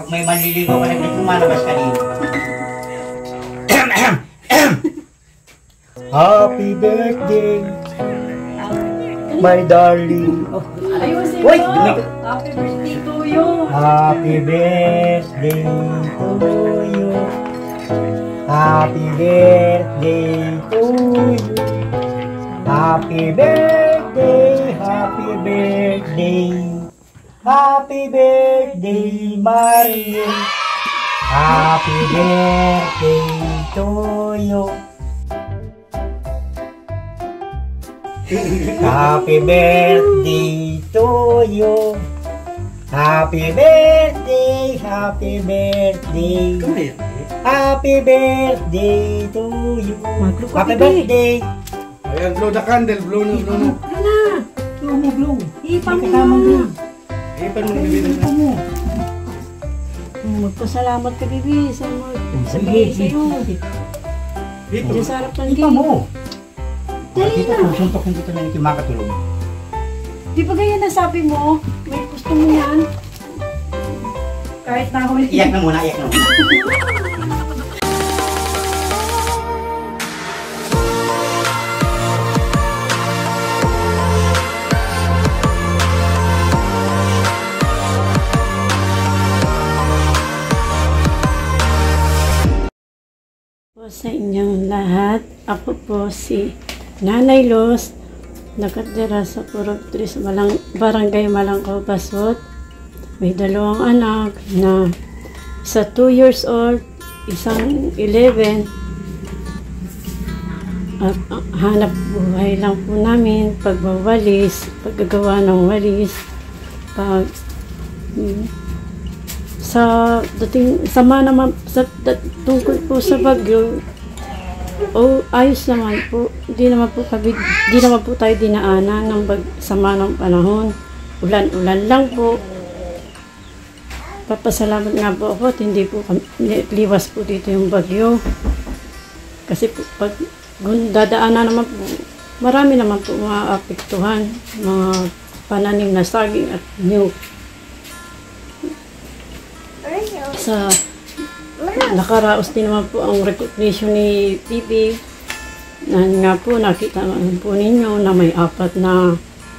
Pag may manliligaw ka na lumalabas ka dito. Happy birthday, my darling. Ayusin Uy! mo! Happy birthday to you! Happy birthday to you. Happy birthday to you. Happy birthday, happy birthday. Happy birthday, Mario. Happy birthday to you. Happy birthday to you. Happy birthday, happy birthday. Happy birthday to you. Happy birthday. Ayan, blow the candle, blow na. Blow mo, blow. Ipan mo na. Ipan mo na bibigyan na. Magpasalamat ka, Bibi. Sabihin sa'yo. Diyan sa harap ng Ipa mo. Dali Dito, na. suntok dito na yung makatulog. Di ba ganyan nasabi mo? May gusto mo yan? Kahit na ako Iyak na muna, iyak na muna. Sa inyong lahat, ako po si Nanay Los, nakatira sa Purok 3, Barangay Malangkaw, Basot. May dalawang anak na isa 2 years old, isang 11. At hanap buhay lang po namin, pagbawalis, paggagawa ng walis, tungkol po sa bagyo, ayos naman po. Di naman po tayo dinaanan ng sama ng panahon. Ulan-ulan lang po. Papasalamat nga po ako at hindi po liwas po dito yung bagyo. Kasi po, pag dadaanan naman po, marami naman po maapektuhan, mga pananim na saging at niyog. Sa nakaraos din naman po ang recognition ni Bibi. Nga po, nakita naman po ninyo na may 4 na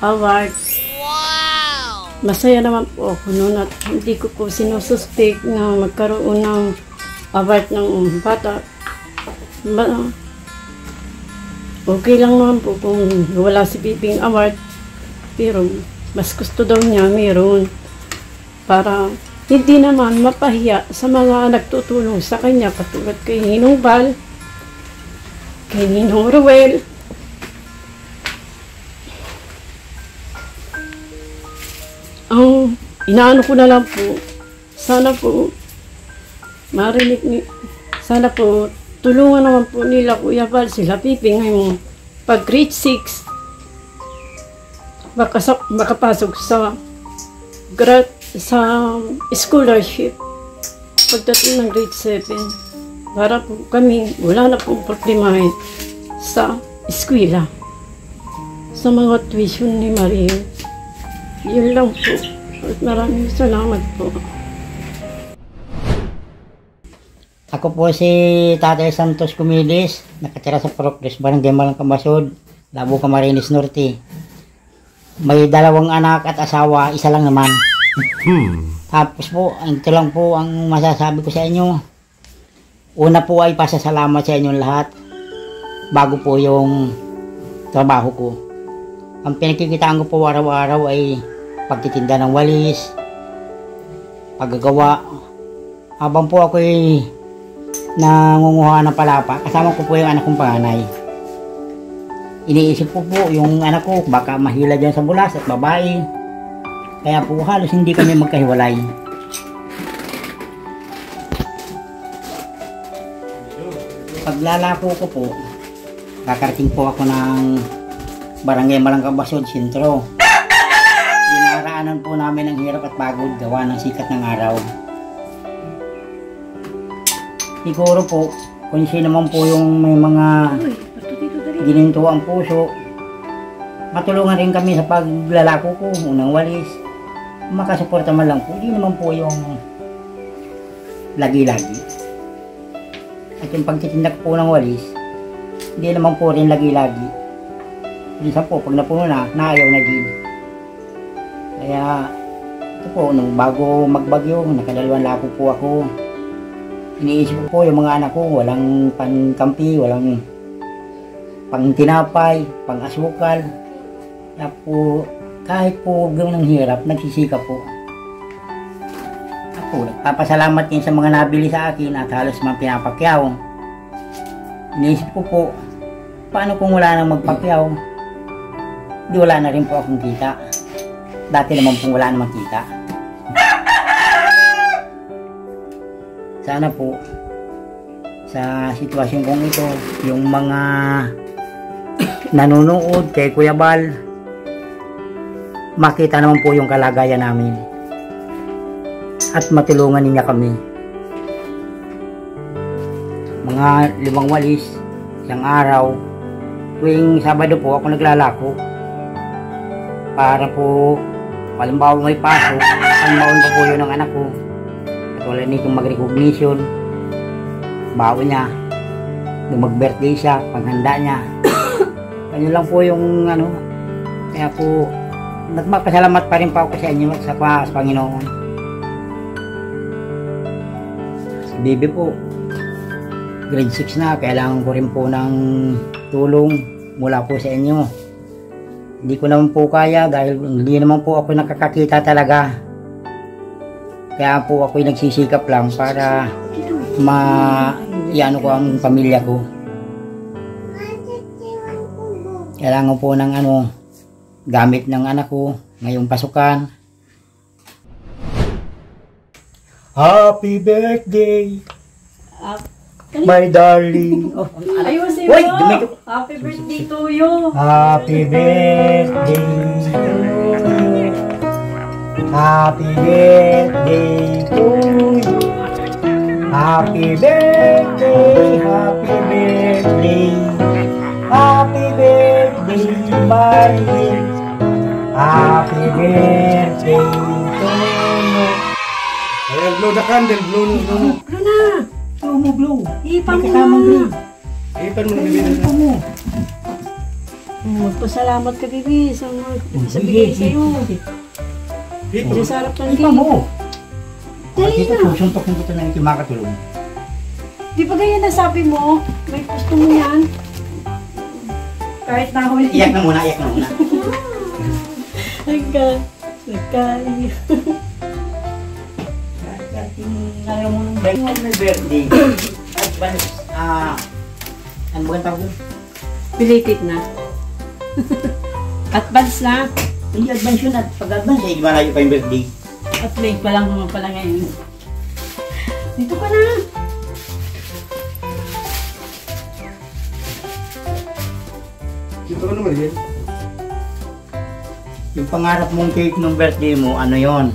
awards. Wow! Masaya naman po ako noon at hindi ko po sinususpect na magkaroon ng award ng bata. Okay lang naman po kung wala si Bibing award. Pero mas gusto daw niya meron para hindi naman mapahiya sa mga nagtutulong sa kanya katulad kay Ninong Bal, kay Ninong Ruel. Ang inaano ko na lang po, sana po sana po tulungan naman po nila Kuya Bal, sila Pipi ngayong pag grade 6 makapasok sa scholarship pagdating ng grade 7 para po kami wala na pong problemahin sa eskwela sa mga tuition ni Mario. Yun lang po at maraming salamat po. Ako po si Tatay Santos Cumilis, nakatira sa Purok 3, Barangay Malangkaw, Basod, Labo, Camarines Norte. May 2 anak at asawa, isa lang naman. Tapos po, ito lang po ang masasabi ko sa inyo. Una po ay pasasalamat sa inyong lahat bago po yung trabaho ko. Ang pinagkikitaan ko po araw-araw ay pagtitinda ng walis, paggagawa. Habang po ako ay nangunguha ng palapa, kasama ko po yung anak kong panganay. Iniisip ko po yung anak ko baka mahila dyan sa bulas at babae. Kaya po halos hindi kami magkahiwalay. Paglalako ko po, kakarating po ako ng Barangay Malangkaw, Basod, Sentro. Dinaraanan po namin ang hirap at pagod gawa ng sikat ng araw. Siguro po, kung sino naman po yung may mga gininto ang puso, matulungan rin kami sa paglalako ko, unang walis. Makasuporta man lang po, di naman po yung lagi-lagi. At yung pagtitindak po ng walis, hindi naman po rin lagi-lagi. Minsan po, pag napuno na, naayaw na din. Kaya, ito po, nung bago magbagyo, nakadalawang lako po ako. Iniisip ko po yung mga anak ko, walang pangkampi, walang pang tinapay, pang asukal. Kaya po, kahit po gawin ng hirap, nagsisikap po. Ako, nagpapasalamat din sa mga nabili sa akin at halos mga pinapakyaw. Iniisip ko po, paano kung wala nang magpakyaw? Di wala na rin po akong kita. Dati naman po wala namang kita. Sana po, sa sitwasyon kong ito, yung mga nanonood kay Kuya Bal, makita naman po yung kalagayan namin at matulungan niya kami. Mga 5 walis isang araw, tuwing Sabado po ako naglalako para po halimbawa may pasok, pangbaon ko po yun ng anak ko at wala nitong mag-recognition, baon niya nung mag-birthday siya, panghanda niya. Ganyan lang po yung ano. Kaya po nagpapasalamat pa rin po ako sa inyo at sa Panginoon. Si Bibi po, grade 6 na, kailangan ko rin po ng tulong mula po sa inyo. Hindi ko naman po kaya dahil hindi naman po ako nakakakita talaga. Kaya po ako'y nagsisikap lang para iano ko ang pamilya ko. Kailangan po ng gamit ng anak ko ngayong pasukan. Happy birthday, my darling. Oh, Ayusin Uy, mo! dumito. Happy birthday to you! Happy birthday to you. Happy birthday to you. Happy birthday, happy birthday. Happy birthday, my dear. Happy birthday to you. Ayan, blow the candle, blow na. Ano na? Blow mo, blow. Ipan May mo kasamang na. green. Ipan mo ng bibig na. Mo. Magpasalamat ka, Bibi, sa Sige, bigay sa'yo. Ipan. Sa sarap ng Ipa cake. mo. Dali Dito, na. susuntok-suntok ito na yung makatulong. Di ba ganyan nasabi mo? May gusto mo yan? Kahit nahuli. Iyak na muna, iyak na muna. Nagkaiyak. Alam mo nung may birthday. Advance, ano ba ang tawag doon? Belated na. Advance na. Hindi advance yun at pag-advance, di ba layo pa yung birthday? At late pa lang naman pala ngayon. Dito ka na. Dito ka naman yan. Yung pangarap mong cake ng birthday mo, ano yon?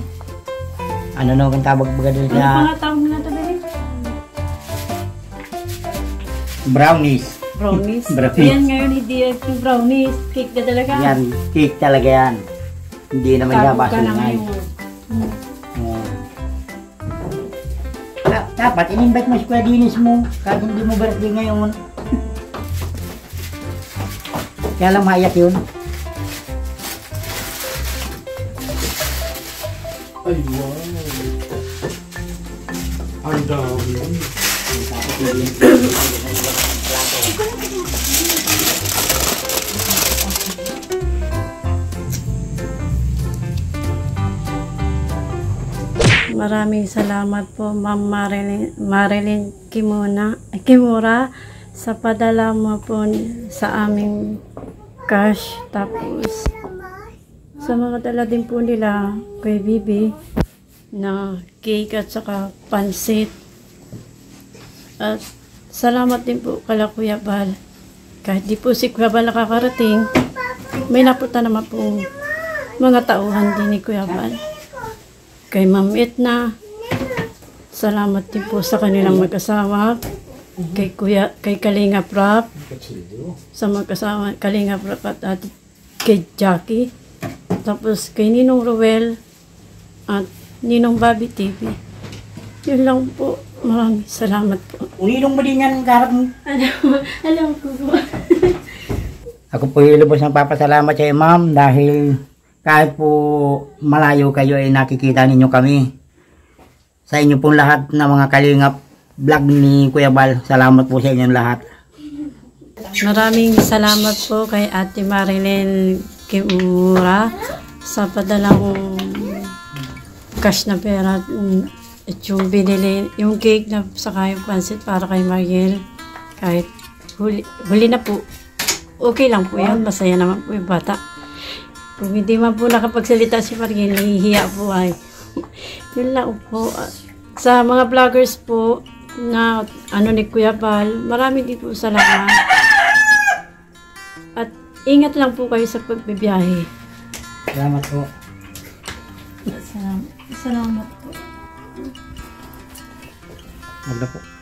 Ano na kung tabag-baga doon Ano pa sa nga tawag na ito, Bibi? brownies? Brownies. Brownies. Ayan ngayon, hindi yung brownies. Cake na talaga. Yan, cake talaga yan. Hindi naman siya Kabog ka na basunay. ngayon. Dapat, in-invite mo si Kuya Dinis mo kahit hindi mo birthday ngayon. Kaya lang maiyak yun. Ay, wow. Ang dami. Maraming salamat po, Ma'am Marilyn Kimura, sa padala mo po sa aming cash. Tapos, sa mga dala din po nila kay Bibi na cake at saka pansit. At salamat din po kala Kuya Bal. Kahit di po si Kuya Bal nakakarating, may napunta naman po mga tauhan din ni Kuya Bal. Kay Ma'am Edna, salamat din po sa kanilang mag-asawa. Kay Kalinga Prap, sa mag-asawa Kalinga Prap at kay Jackie. Tapos kay Ninong Ruel at Ninong Bobby TV. Yun lang po. Maraming salamat po. Unilong mo din yan, karap mo. Alam ko po. Ako po yung lubos ng papasalamat sa iyo, ma'am, dahil kahit po malayo kayo ay nakikita ninyo kami. Sa inyo pong lahat na mga kalingap vlog ni Kuya Bal, salamat po sa inyong lahat. Maraming salamat po kay Ate Marilyn Kimura sa padalang cash na pera at yung binili, yung cake na saka yung pansit para kay Mariel. Kahit huli na po, okay lang po yun, masaya naman po yung bata. Kung hindi man po nakapagsalita si Mariel, nahihiya po ay. Yun lang po. Sa mga vloggers po na ni Kuya Bal, marami din po salamat. At ingat lang po kayo sa pagbibiyahe. Salamat po. Salamat po. Magda po.